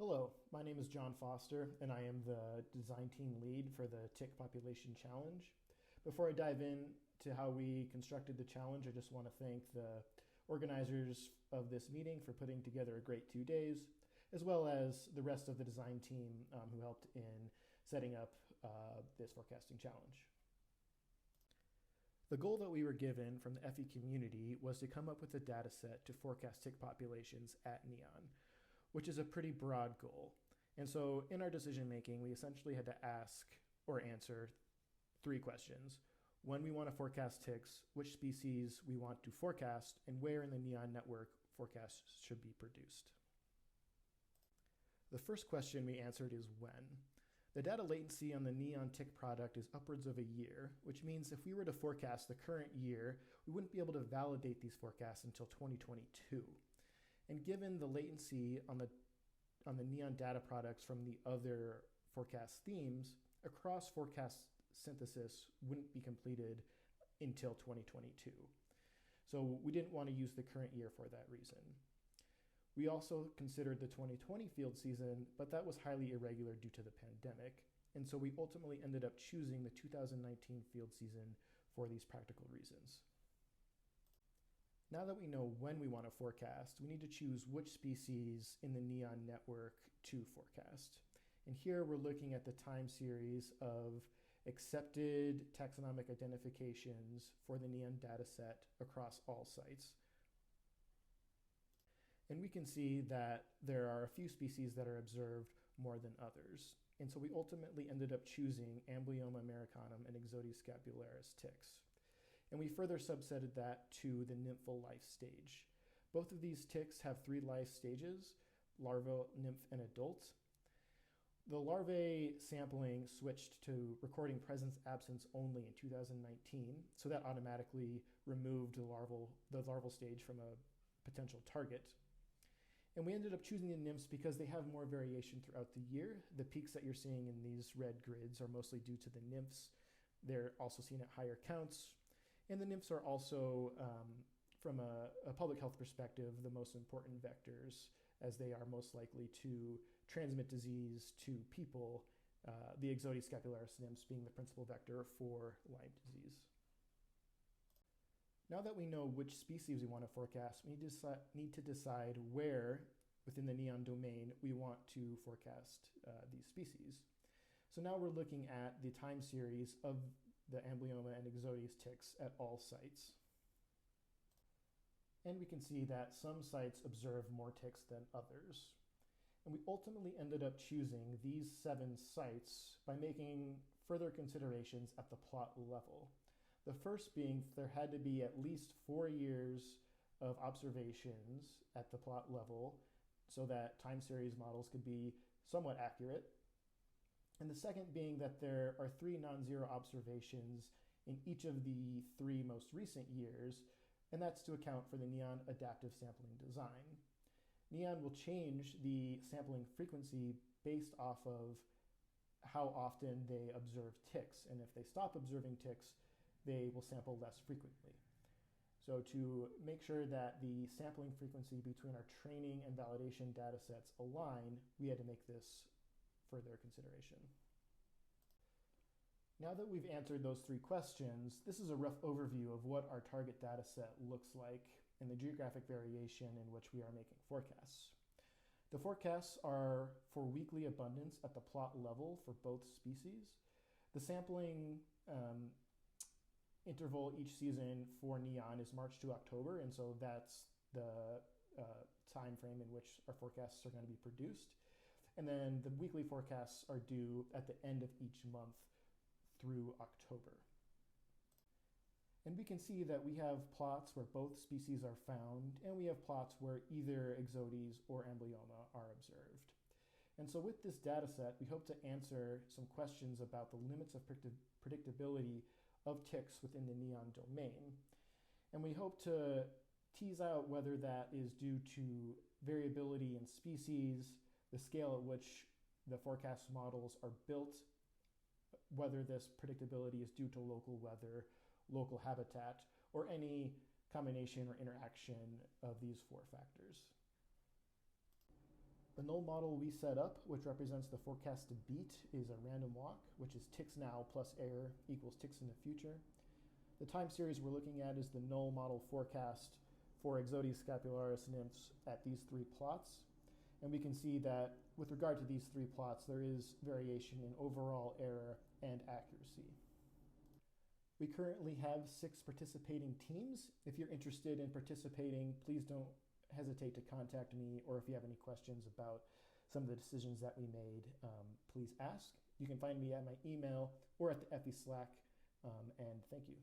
Hello, my name is John Foster, and I am the design team lead for the tick population challenge. Before I dive into how we constructed the challenge, I just want to thank the organizers of this meeting for putting together a great 2 days, as well as the rest of the design team who helped in setting up this forecasting challenge. The goal that we were given from the FE community was to come up with a data set to forecast tick populations at NEON, which is a pretty broad goal. And so in our decision making, we essentially had to ask or answer 3 questions: when we want to forecast ticks, which species we want to forecast, and where in the NEON network forecasts should be produced. The first question we answered is when. The data latency on the NEON tick product is upwards of a year, which means if we were to forecast the current year, we wouldn't be able to validate these forecasts until 2022. And given the latency on the NEON data products from the other forecast themes, a cross forecast synthesis wouldn't be completed until 2022. So we didn't want to use the current year for that reason. We also considered the 2020 field season, but that was highly irregular due to the pandemic. And so we ultimately ended up choosing the 2019 field season for these practical reasons. Now that we know when we want to forecast, we need to choose which species in the NEON network to forecast. And here we're looking at the time series of accepted taxonomic identifications for the NEON dataset across all sites. And we can see that there are a few species that are observed more than others. And so we ultimately ended up choosing Amblyomma americanum and Ixodes scapularis ticks. And we further subsetted that to the nymphal life stage. Both of these ticks have 3 life stages: larva, nymph, and adult. The larvae sampling switched to recording presence absence only in 2019, so that automatically removed the larval stage from a potential target. And we ended up choosing the nymphs because they have more variation throughout the year. The peaks that you're seeing in these red grids are mostly due to the nymphs. They're also seen at higher counts. And the nymphs are also, from a public health perspective, the most important vectors, as they are most likely to transmit disease to people, the Ixodes scapularis nymphs being the principal vector for Lyme disease. Now that we know which species we want to forecast, we need to decide where within the NEON domain we want to forecast these species. So now we're looking at the time series of the Amblyomma and Ixodes ticks at all sites. And we can see that some sites observe more ticks than others. And we ultimately ended up choosing these 7 sites by making further considerations at the plot level. The first being there had to be at least 4 years of observations at the plot level so that time series models could be somewhat accurate. And the second being that there are 3 non-zero observations in each of the 3 most recent years, and that's to account for the NEON adaptive sampling design. NEON will change the sampling frequency based off of how often they observe ticks, and if they stop observing ticks, they will sample less frequently. So to make sure that the sampling frequency between our training and validation data sets align, we had to make this further consideration. Now that we've answered those 3 questions, this is a rough overview of what our target data set looks like and the geographic variation in which we are making forecasts. The forecasts are for weekly abundance at the plot level for both species. The sampling interval each season for NEON is March to October, and so that's the time frame in which our forecasts are going to be produced. And then the weekly forecasts are due at the end of each month through October. And we can see that we have plots where both species are found, and we have plots where either Ixodes or Amblyomma are observed. And so with this data set, we hope to answer some questions about the limits of predictability of ticks within the NEON domain. And we hope to tease out whether that is due to variability in species, the scale at which the forecast models are built, whether this predictability is due to local weather, local habitat, or any combination or interaction of these 4 factors. The null model we set up, which represents the forecasted beat, is a random walk, which is ticks now plus error equals ticks in the future. The time series we're looking at is the null model forecast for Ixodes scapularis nymphs at these 3 plots. And we can see that with regard to these 3 plots, there is variation in overall error and accuracy. We currently have 6 participating teams. If you're interested in participating, please don't hesitate to contact me, or if you have any questions about some of the decisions that we made, please ask. You can find me at my email or at the EFI Slack, and thank you.